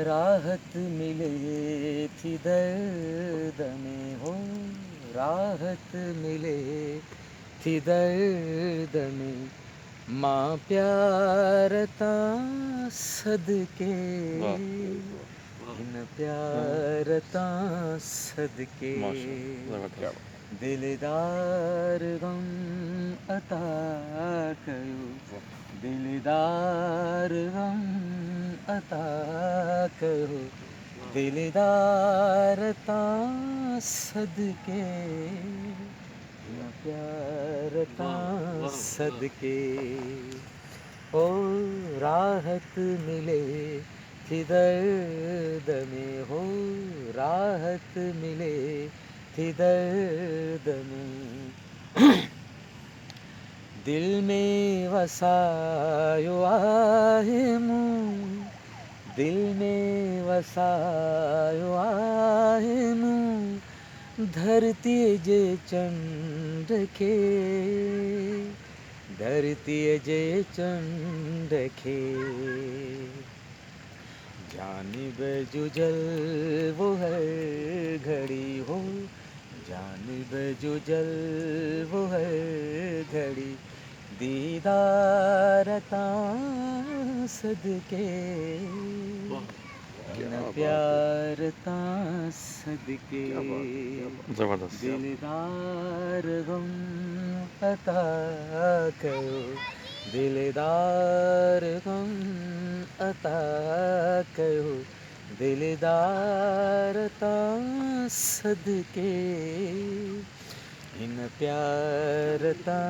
राहत मिले थी दर्द में हो, राहत मिले थी दर्द में, माँ प्यार ता सदके, इन प्यार ता सदके, दिलदार गम अता कयो, दिलदार गम अता कयो, दिलदार ता सदके, इन प्यार ता सदके। ओ राहत मिले थी दर्द में हो, राहत मिले थी दर्द में, दिल में वसायो आहे मूं, दिल में वसायो आहे मूं, धरती जे चंड खे, धरती जे चंड खे, जानिब जुजल वो हर घड़ी हो, जानिब जुजल वो हर घड़ी, दीदार ता सदके, इन प्यार ता सदके, दिलदार गम अता कयो, दिलदार गम अता कयो, दिलदार ता सदके, इन प्यार ता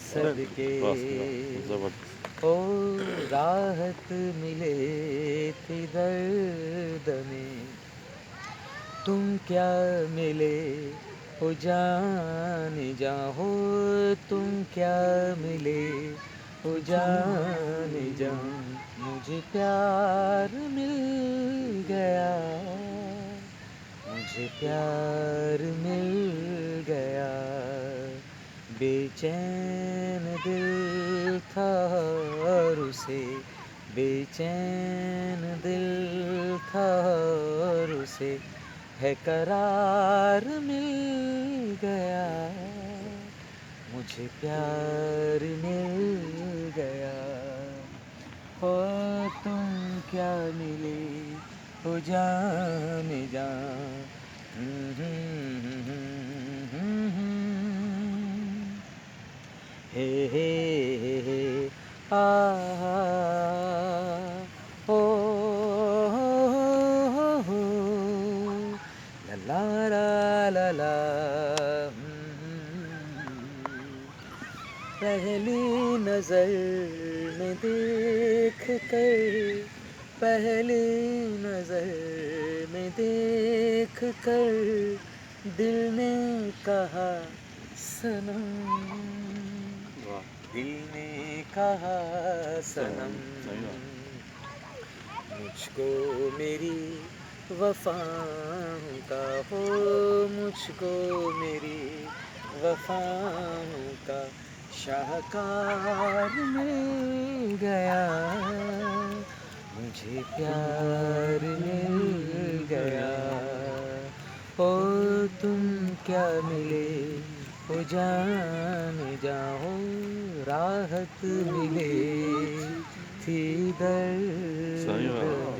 सदके। ओ राहत मिले थी दर्द में, तुम क्या मिले हो जान जा हो, तुम क्या मिले हो जान जा, मुझे प्यार मिल गया, मुझे प्यार मिल गया, बेचैन दिल था और उसे, बेचैन दिल था और उसे है करार मिल गया, मुझे प्यार मिल गया। हो तुम क्या मिले हो जाने जा, हे आ ओ हो, ला ला ला ला, पहली नजर में देख कर, पहली नजर में देख कर, दिल ने कहा सनम, दिल ने कहा सनम, मुझको मेरी वफाओं का हो, मुझको मेरी वफाओं का शाहकार मिल गया, मुझे प्यार मिल गया। ओ तुम क्या मिले हो जाने जाओ, राहत मिले थी दर्द में।